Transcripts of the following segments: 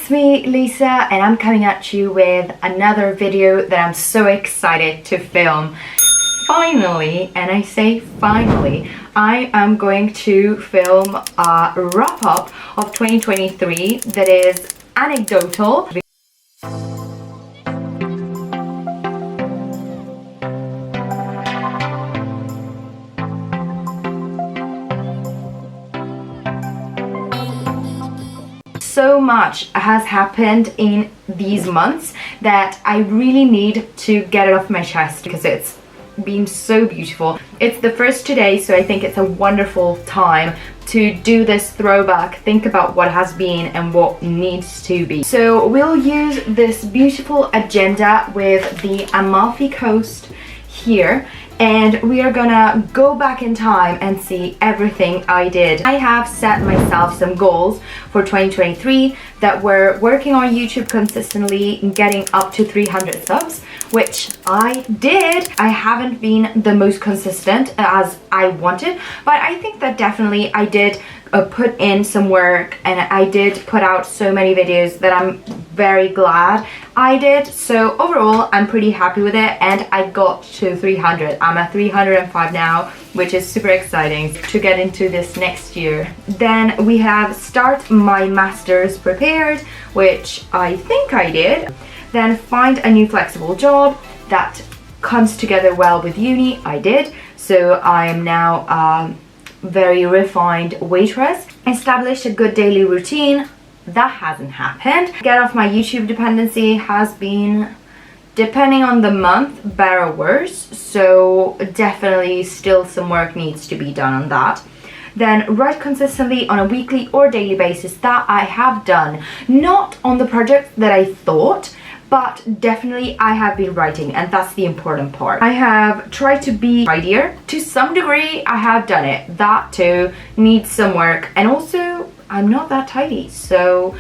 It's me, Lisa, and I'm coming at you with another video that I'm so excited to film. Finally, and I say finally, I am going to film a wrap-up of 2023 that is anecdotal. So much has happened in these months that I really need to get it off my chest because it's been so beautiful. It's the first today, so I think it's a wonderful time to do this throwback, think about what has been and what needs to be. So we'll use this beautiful agenda with the Amalfi Coast here, and we are gonna go back in time and see everything I did. I have set myself some goals for 2023 that were working on YouTube consistently and getting up to 300 subs, which I did. I haven't been the most consistent as I wanted, but I think that definitely I did put in some work, and I did put out so many videos that I'm very glad I did. So overall I'm pretty happy with it, and I got to 300. I'm at 305 now, which is super exciting to get into this next year. Then we have start my master's prepared, which I think I did. Then find a new flexible job that comes together well with uni. I did. So I am now very refined waitress. Establish a good daily routine. That hasn't happened. Get off my YouTube dependency has been, depending on the month, better or worse. So definitely still some work needs to be done on that. Then write consistently on a weekly or daily basis. That I have done. Not on the project that I thought, but definitely I have been writing, and that's the important part. I have tried to be tidier. To some degree, I have done it. That too needs some work, and also I'm not that tidy, so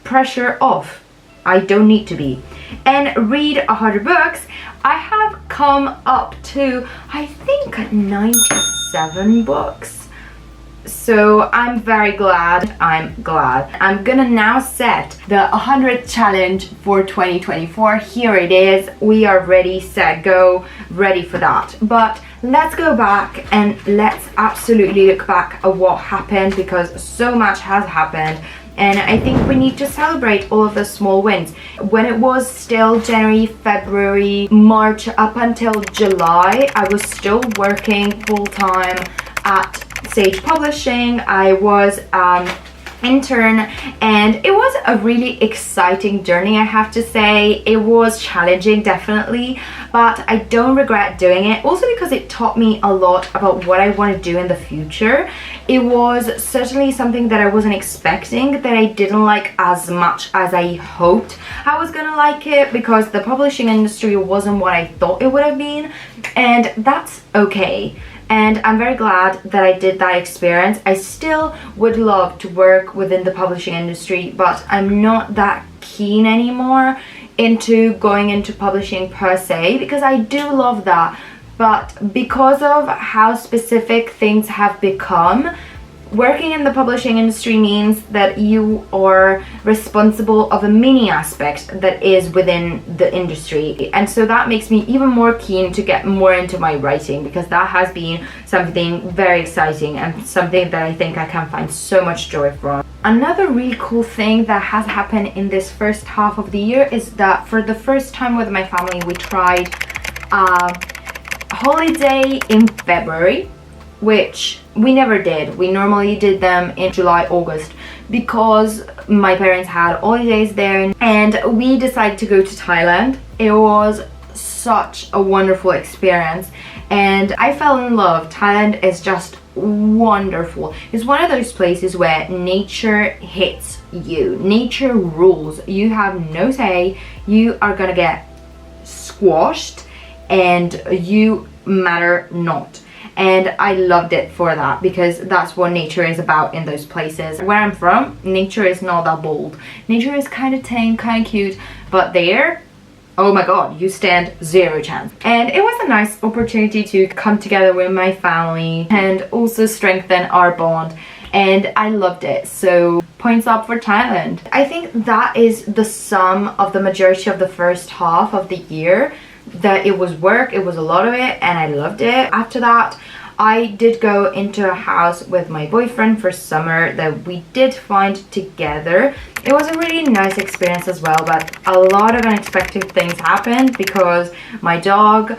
pressure off. I don't need to be. And read 100 books. I have come up to, I think, 97 books. So I'm very glad. I'm gonna now set the 100 challenge for 2024. Here it is. We are ready, set, go, ready for that. But let's go back and let's absolutely look back at what happened, because so much has happened. And I think we need to celebrate all of the small wins. When it was still January, February, March, up until July, I was still working full-time at Sage Publishing. I was intern, and it was a really exciting journey, I have to say. It was challenging, definitely, but I don't regret doing it, also because it taught me a lot about what I want to do in the future. It was certainly something that I wasn't expecting, that I didn't like as much as I hoped I was gonna like it, because the publishing industry wasn't what I thought it would have been, and that's okay. And I'm very glad that I did that experience. I still would love to work within the publishing industry, but I'm not that keen anymore into going into publishing per se, because I do love that. But because of how specific things have become, working in the publishing industry means that you are responsible of a mini aspect that is within the industry, and so that makes me even more keen to get more into my writing, because that has been something very exciting and something that I think I can find so much joy from. Another really cool thing that has happened in this first half of the year is that for the first time with my family we tried a holiday in February, which we never did. We normally did them in July, August, because my parents had holidays there, and we decided to go to Thailand. It was such a wonderful experience, and I fell in love. Thailand is just wonderful. It's one of those places where nature hits you. Nature rules. You have no say. You are gonna get squashed, and you matter not. And I loved it for that, because that's what nature is about in those places. Where I'm from, nature is not that bold. Nature is kind of tame, kind of cute, but there, oh my god, you stand zero chance. And it was a nice opportunity to come together with my family and also strengthen our bond. and I loved it. So points up for Thailand. I think that is the sum of the majority of the first half of the year, that it was work, it was a lot of it, and I loved it. After that, I did go into a house with my boyfriend for summer that we did find together. It was a really nice experience as well, but a lot of unexpected things happened because my dog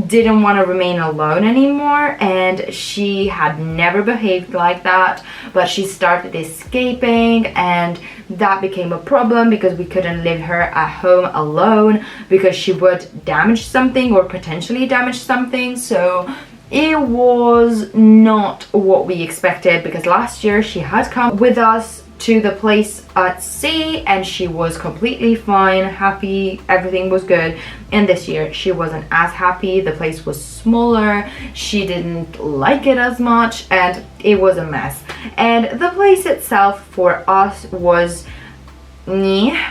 didn't want to remain alone anymore, and she had never behaved like that, but she started escaping, and that became a problem because we couldn't leave her at home alone because she would damage something or potentially damage something. So it was not what we expected, because last year she had come with us to the place at sea and she was completely fine, happy, everything was good. And this year she wasn't as happy, the place was smaller, she didn't like it as much, and it was a mess. And the place itself for us was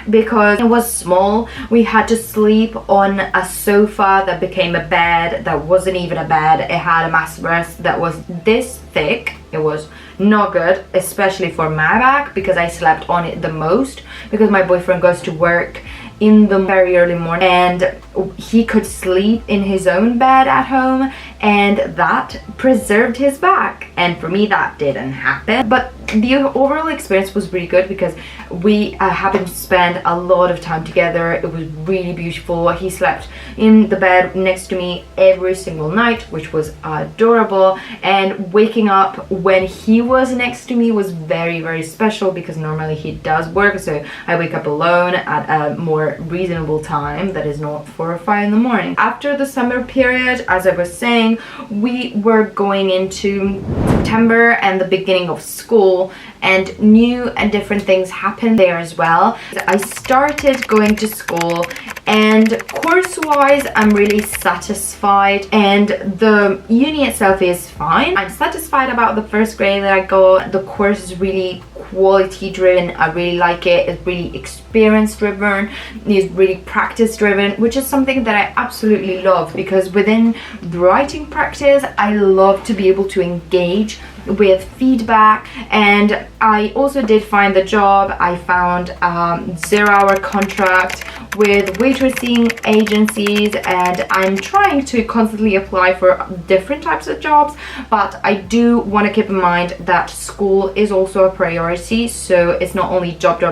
because it was small. We had to sleep on a sofa that became a bed that wasn't even a bed. It had a mattress that was this thick. It was not good, especially for my back, because I slept on it the most, because my boyfriend goes to work in the very early morning and he could sleep in his own bed at home, and that preserved his back, and for me that didn't happen. But the overall experience was really good because we happened to spend a lot of time together. It was really beautiful. He slept in the bed next to me every single night, which was adorable, and waking up when he was next to me was very, very special, because normally he does work, so I wake up alone at a more reasonable time that is not 4 or 5 in the morning. After the summer period, as I was saying, we were going into September and the beginning of school, and new and different things happened there as well. I started going to school, and course-wise I'm really satisfied, and the uni itself is fine. I'm satisfied about the first grade that I got. The course is really quality driven. I really like it. It's really experience driven, it's really practice driven, which is something that I absolutely love, because within the writing practice I love to be able to engage with feedback. And I also did find the job. I found a 0-hour contract with waitressing agencies, and I'm trying to constantly apply for different types of jobs, but I do want to keep in mind that school is also a priority. So it's not only job,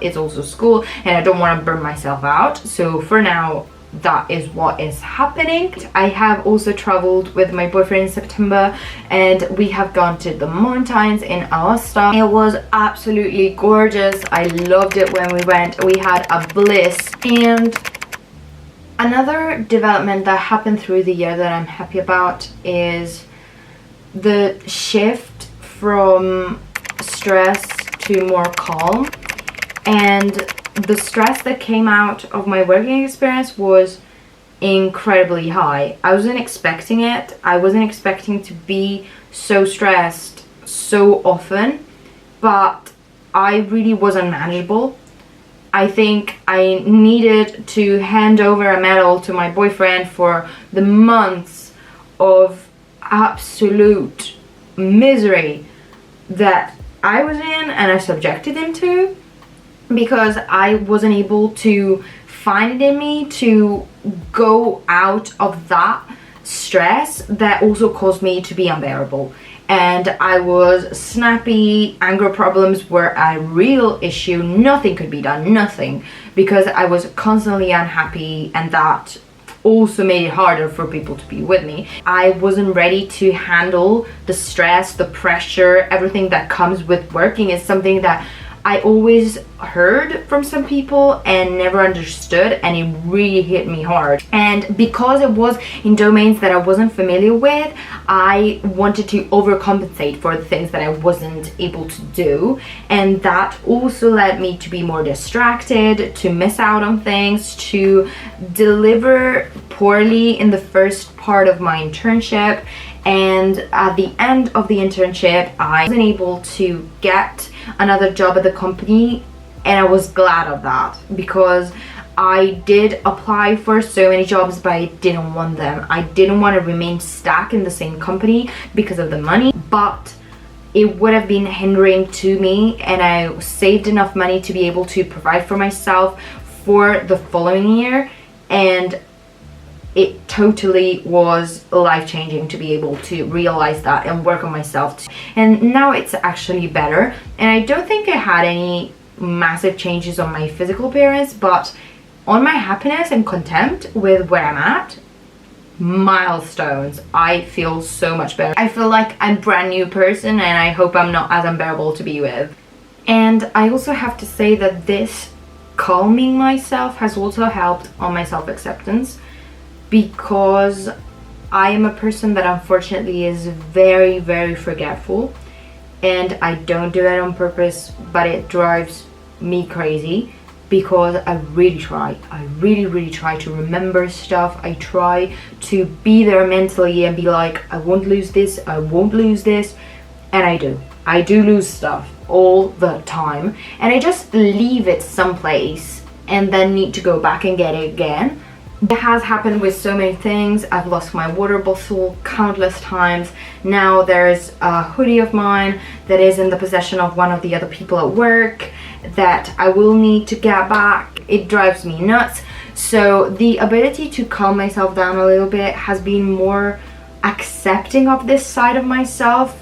it's also school, and I don't want to burn myself out. So for now, that is what is happening. I have also traveled with my boyfriend in September, and we have gone to the mountains in Aosta. It was absolutely gorgeous. I loved it when we went. We had a bliss. And another development that happened through the year that I'm happy about is the shift from stress to more calm. And the stress that came out of my working experience was incredibly high. I wasn't expecting it. I wasn't expecting to be so stressed so often, but I really was unmanageable. I think I needed to hand over a medal to my boyfriend for the months of absolute misery that I was in and I subjected him to, because I wasn't able to find it in me to go out of that stress that also caused me to be unbearable. And I was snappy. Anger problems were a real issue. Nothing could be done, nothing, because I was constantly unhappy, and that also made it harder for people to be with me. I wasn't ready to handle the stress, the pressure, everything that comes with working. Is something that I always heard from some people and never understood, and it really hit me hard. And because it was in domains that I wasn't familiar with, I wanted to overcompensate for the things that I wasn't able to do, and that also led me to be more distracted, to miss out on things, to deliver poorly in the first part of my internship. And at the end of the internship, I wasn't able to get another job at the company, and I was glad of that, because I did apply for so many jobs, but I didn't want them. I didn't want to remain stuck in the same company because of the money, but it would have been hindering to me, and I saved enough money to be able to provide for myself for the following year, and it totally was life-changing to be able to realize that and work on myself. And now it's actually better, and I don't think I had any massive changes on my physical appearance, but on my happiness and content with where I'm at, milestones, I feel so much better. I feel like I'm a brand new person, and I hope I'm not as unbearable to be with. And I also have to say that this calming myself has also helped on my self-acceptance, because I am a person that unfortunately is very, very forgetful, and I don't do it on purpose, but it drives me crazy because I really try to remember stuff. I try to be there mentally and be like, I won't lose this, I won't lose this, and I do lose stuff all the time, and I just leave it someplace and then need to go back and get it again. It has happened with so many things. I've lost my water bottle countless times. Now there's a hoodie of mine that is in the possession of one of the other people at work that I will need to get back. It drives me nuts. So the ability to calm myself down a little bit has been more accepting of this side of myself,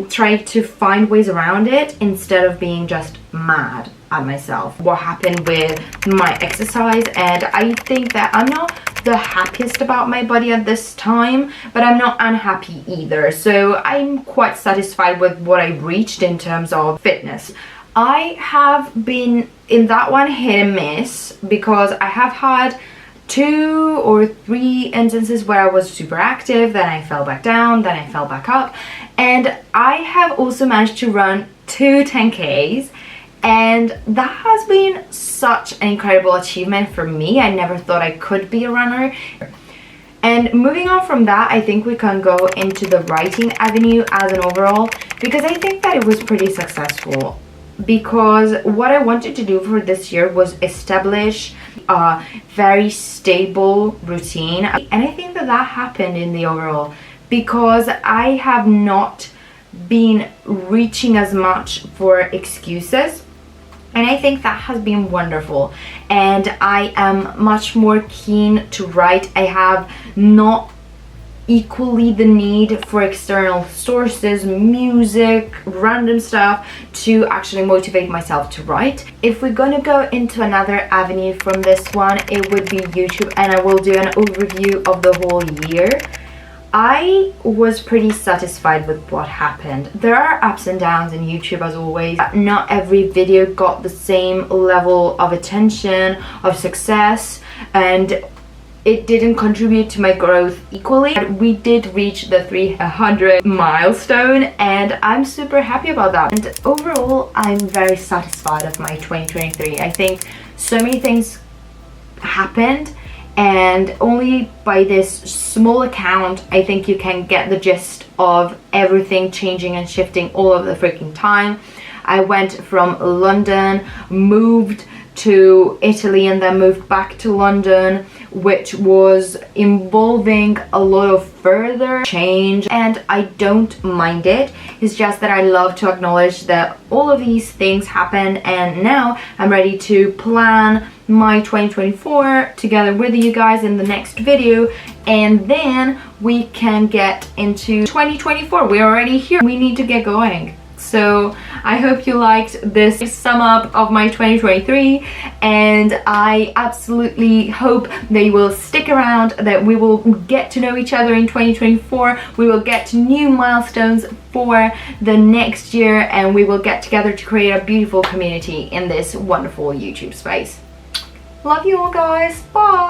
try to find ways around it instead of being just mad at myself. What happened with my exercise, and I think that I'm not the happiest about my body at this time, but I'm not unhappy either, so I'm quite satisfied with what I reached in terms of fitness. I have been in that one hit and miss, because I have had 2 or 3 instances where I was super active, then I fell back down, then I fell back up, and I have also managed to run 2 10Ks, and that has been such an incredible achievement for me. I never thought I could be a runner. And moving on from that, I think we can go into the writing avenue as an overall, because I think that it was pretty successful, because what I wanted to do for this year was establish a very stable routine, and I think that that happened in the overall, because I have not been reaching as much for excuses, and I think that has been wonderful, and I am much more keen to write. I have not equally the need for external sources, music, random stuff to actually motivate myself to write. If we're gonna go into another avenue from this one, it would be YouTube, and I will do an overview of the whole year. I was pretty satisfied with what happened. There are ups and downs in YouTube as always. Not every video got the same level of attention, of success, and it didn't contribute to my growth equally. We did reach the 300 milestone, and I'm super happy about that. And overall, I'm very satisfied of my 2023. I think so many things happened, and only by this small account, I think you can get the gist of everything changing and shifting all of the freaking time. I went from London, moved to Italy, and then moved back to London, which was involving a lot of further change, and I don't mind it. It's just that I love to acknowledge that all of these things happen, and now I'm ready to plan my 2024 together with you guys in the next video, and then we can get into 2024. We're already here. We need to get going. So I hope you liked this sum up of my 2023, and I absolutely hope that you will stick around, that we will get to know each other in 2024. We will get to new milestones for the next year, and we will get together to create a beautiful community in this wonderful YouTube space. Love you all, guys. Bye.